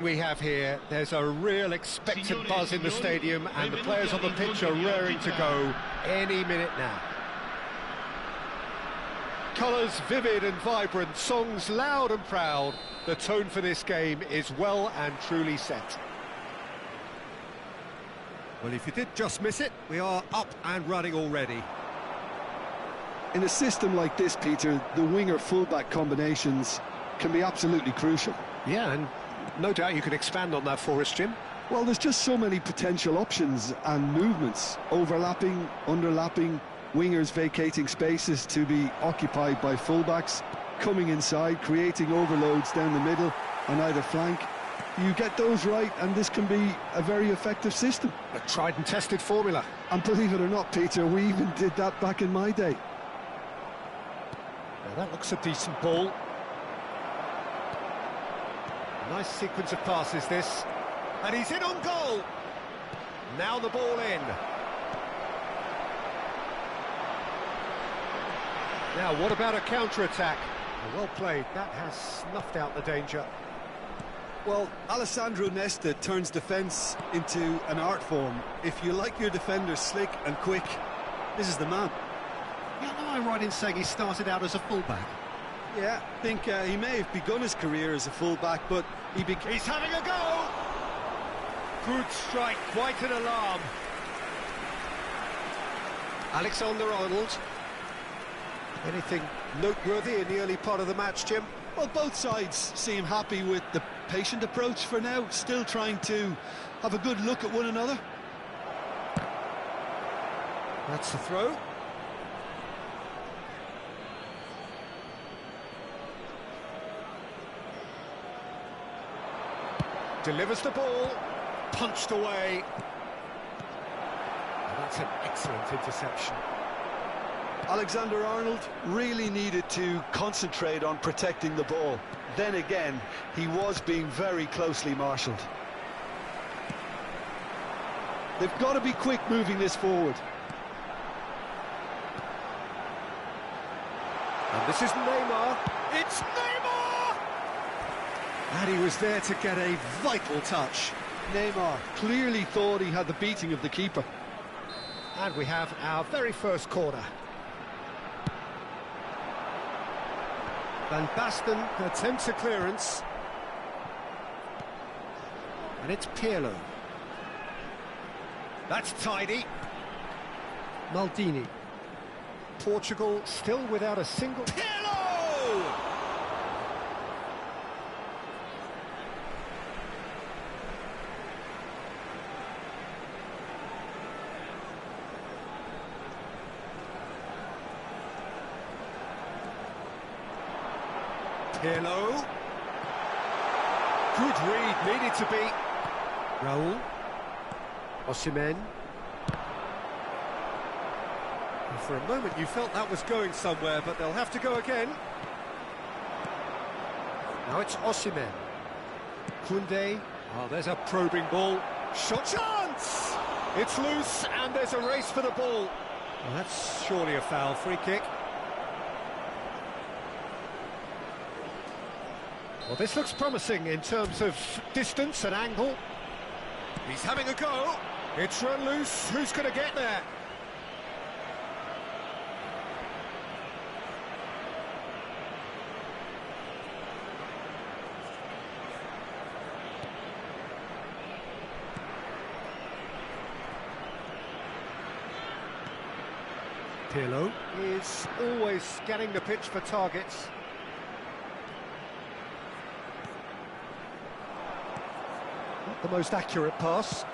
We have here, there's a real expectant buzz in the stadium and the players on the pitch are raring to go any minute now. Colours vivid and vibrant, songs loud and proud. The tone for this game is well and truly set. Well, if you did just miss it, we are up and running already. In a system like this, Peter, the winger-fullback combinations can be absolutely crucial. Yeah, and no doubt you can expand on that for us, Jim. Well, there's just so many potential options and movements, overlapping, underlapping, wingers vacating spaces to be occupied by fullbacks, coming inside, creating overloads down the middle on either flank. You get those right and this can be a very effective system. A tried and tested formula. And believe it or not, Peter, we even did that back in my day. Now that looks a decent ball. Nice sequence of passes this, and he's in on goal. Now the ball in. Now what about a counter-attack? Well played, that has snuffed out the danger. Well, Alessandro Nesta turns defence into an art form. If you like your defender slick and quick, this is the man. Yeah, am I right in saying he started out as a fullback? Yeah, I think he may have begun his career as a fullback, but he's having a go! Good strike, quite an alarm. Alexander-Arnold. Anything noteworthy in the early part of the match, Jim? Well, both sides seem happy with the patient approach for now, still trying to have a good look at one another. That's the throw. Delivers the ball, punched away. Oh, that's an excellent interception. Alexander-Arnold really needed to concentrate on protecting the ball. Then again, he was being very closely marshalled. They've got to be quick moving this forward. And this is Neymar. It's Neymar! And he was there to get a vital touch. Neymar clearly thought he had the beating of the keeper. And we have our very first corner. Van Basten attempts a clearance. And it's Pirlo. That's tidy. Maldini. Portugal still without a single... Pirlo! Pirlo. Good read, needed to be. Raul. Osimhen. And for a moment you felt that was going somewhere, but they'll have to go again. Now it's Osimhen. Koundé. Oh, there's a probing ball. Shot chance! It's loose and there's a race for the ball. Well, that's surely a foul. Free kick. Well, this looks promising in terms of distance and angle. He's having a go. It's run loose. Who's going to get there? Pirlo is always scanning the pitch for targets. The most accurate pass,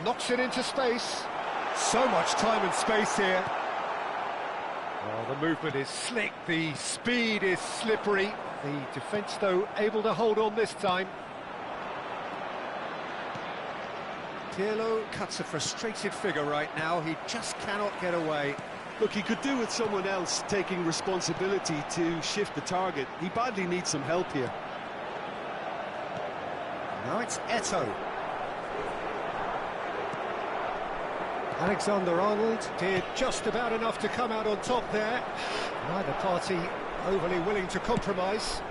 knocks it into space. So much time and space here. Well, the movement is slick, the speed is slippery. The defence, though, able to hold on this time. Pirlo cuts a frustrated figure right now. He just cannot get away. Look, he could do with someone else taking responsibility to shift the target. He badly needs some help here. Now it's Eto'o. Alexander-Arnold did just about enough to come out on top there. Neither party overly willing to compromise.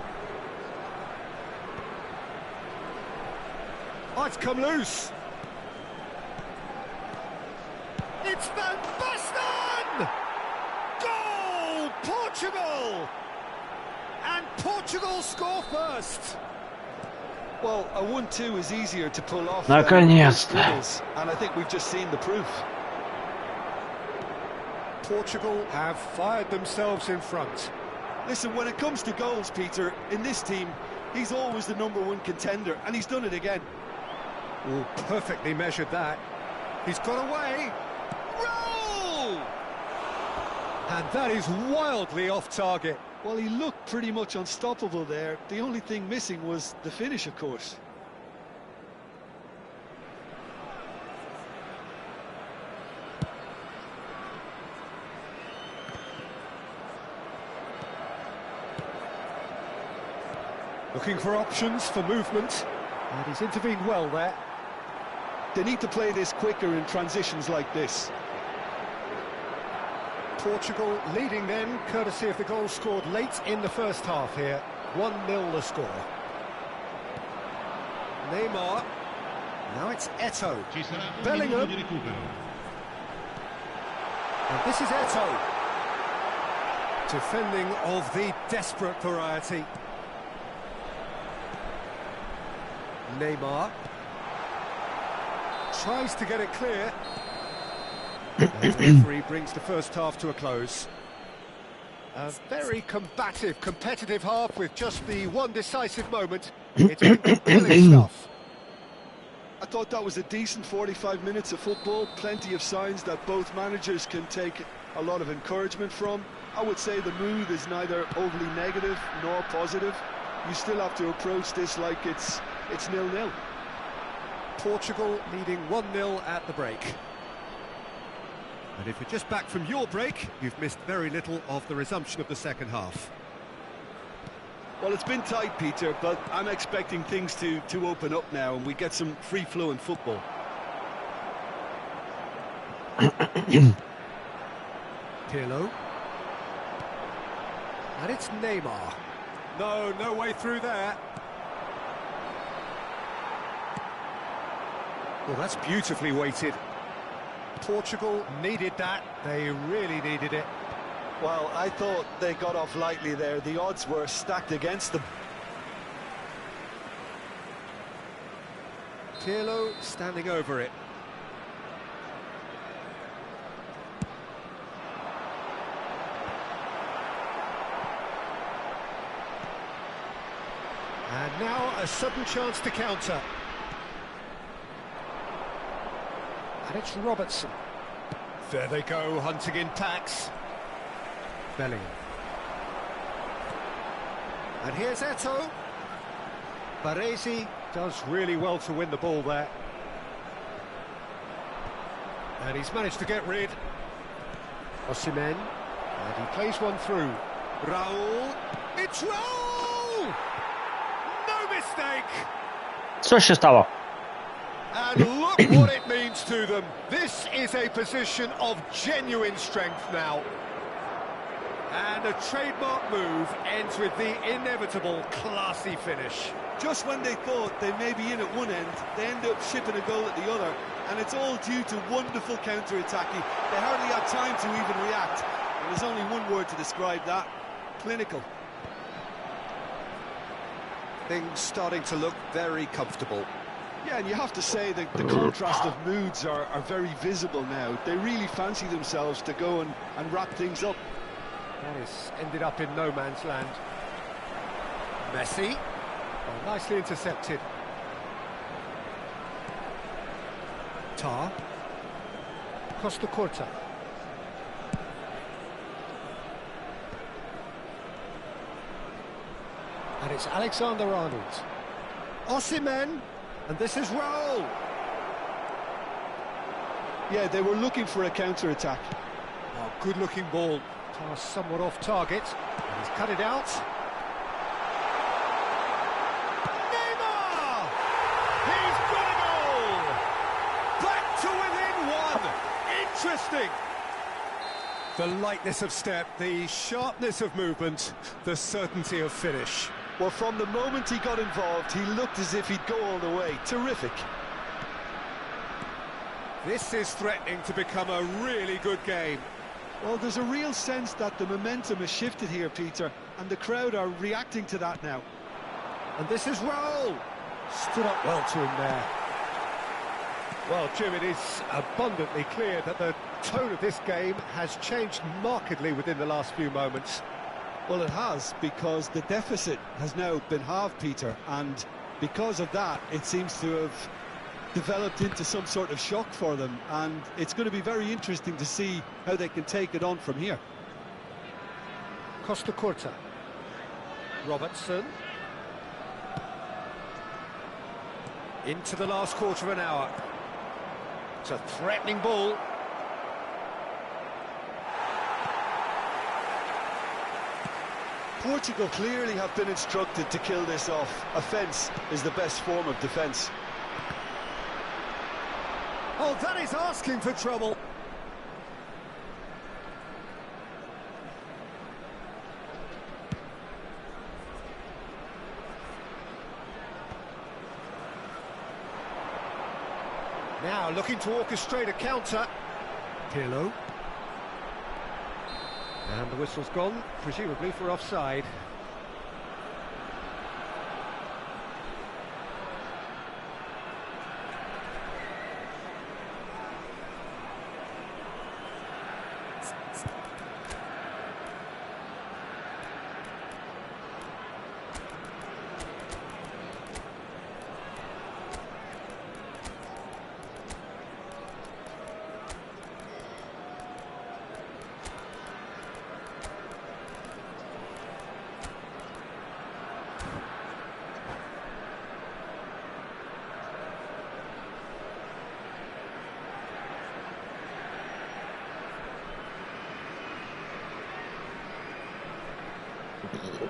Oh, it's come loose. It's Van Basten! Goal! Portugal! And Portugal score first. Well, a 1-2 is easier to pull off. Наконец-то. And I think we've just seen the proof. Portugal have fired themselves in front. Listen, when it comes to goals, Peter, in this team, he's always the #1 contender, and he's done it again. Oh, perfectly measured that. He's got away. Roll! And that is wildly off target. Well, he looked pretty much unstoppable there. The only thing missing was the finish, of course. Looking for options for movement. And he's intervened well there. They need to play this quicker in transitions like this. Portugal leading then, courtesy of the goal scored late in the first half here. 1-0 the score. Neymar. Now it's Eto'o. Bellingham. And this is Eto'o. Defending of the desperate variety. Neymar. Tries to get it clear. And the referee brings the first half to a close. A very combative, competitive half with just the one decisive moment. It's been compelling stuff. I thought that was a decent 45 minutes of football. Plenty of signs that both managers can take a lot of encouragement from. I would say the mood is neither overly negative nor positive. You still have to approach this like it's 0-0. Portugal leading 1-0 at the break. And if you're just back from your break, you've missed very little of the resumption of the second half. Well, it's been tight, Peter, but I'm expecting things to open up now and we get some free-flowing football. Pirlo. And it's Neymar. No way through there. Well, that's beautifully weighted. Portugal needed that. They really needed it. Well, I thought they got off lightly there. The odds were stacked against them. Pirlo standing over it. And now a sudden chance to counter. And it's Robertson. There they go, hunting in packs. Bellingham. And here's Eto'o. Baresi does really well to win the ball there. And he's managed to get rid. Osimhen. And he plays one through. Raul. It's Raul! No mistake! Co się stało? And look what it means to them. This is a position of genuine strength now. And a trademark move ends with the inevitable classy finish. Just when they thought they may be in at one end, they end up shipping a goal at the other. And it's all due to wonderful counter-attacking. They hardly had time to even react. And there's only one word to describe that: clinical. Things starting to look very comfortable. Yeah, and you have to say that the contrast of moods are very visible now. They really fancy themselves to go and wrap things up. That is ended up in no man's land. Messi. Oh, nicely intercepted. Tar. Costa Corta. And it's Alexander-Arnold. Osimhen. And this is Raul. Yeah, they were looking for a counter-attack. Oh, good-looking ball. Pass somewhat off target. And he's cut it out. Neymar! He's got a goal! Back to within one. Interesting. The lightness of step, the sharpness of movement, the certainty of finish. Well, from the moment he got involved, he looked as if he'd go all the way. Terrific. This is threatening to become a really good game. Well, there's a real sense that the momentum has shifted here, Peter, and the crowd are reacting to that now. And this is Raul. Stood up well to him there. Well, Jim, it is abundantly clear that the tone of this game has changed markedly within the last few moments. Well, it has, because the deficit has now been halved, Peter, and because of that, it seems to have developed into some sort of shock for them, and it's going to be very interesting to see how they can take it on from here. Costa Curta. Robertson. Into the last quarter of an hour. It's a threatening ball. Portugal clearly have been instructed to kill this off. Offence is the best form of defence. Oh, that is asking for trouble. Now looking to orchestrate a counter. Pirlo. And the whistle's gone, presumably for offside.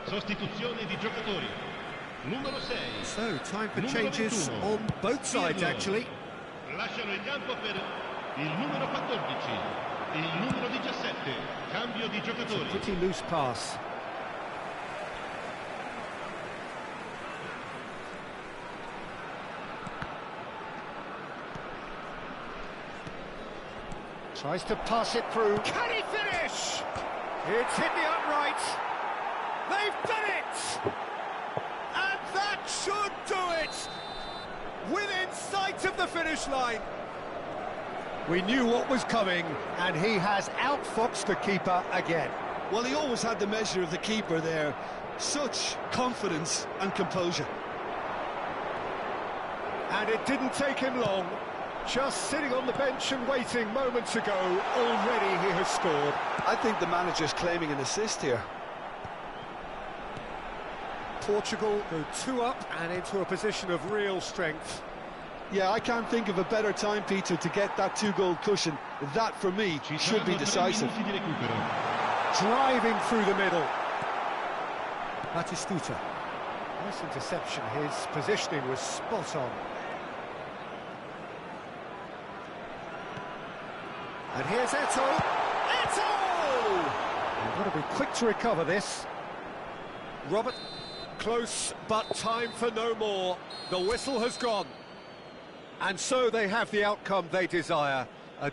Sostituzione di giocatori. Numero 6. So, time for changes on both sides, actually. Lasciano il campo per il numero 14, il numero 17. Cambio di giocatori. Pretty loose pass. Tries to pass it through. Can he finish? It's hit the upright. They've done it! And that should do it! Within sight of the finish line. We knew what was coming, and he has outfoxed the keeper again. Well, he always had the measure of the keeper there. Such confidence and composure. And it didn't take him long. Just sitting on the bench and waiting moments ago, already he has scored. I think the manager's claiming an assist here. Portugal go 2 up and into a position of real strength. Yeah, I can't think of a better time, Peter, to get that 2-goal cushion. That, for me, should be decisive. Driving through the middle. Batistuta. Nice interception. His positioning was spot on. And here's Eto'o. Eto'o! You've got to be quick to recover this. Robert. Close, but time for no more. The whistle has gone. And so they have the outcome they desire. A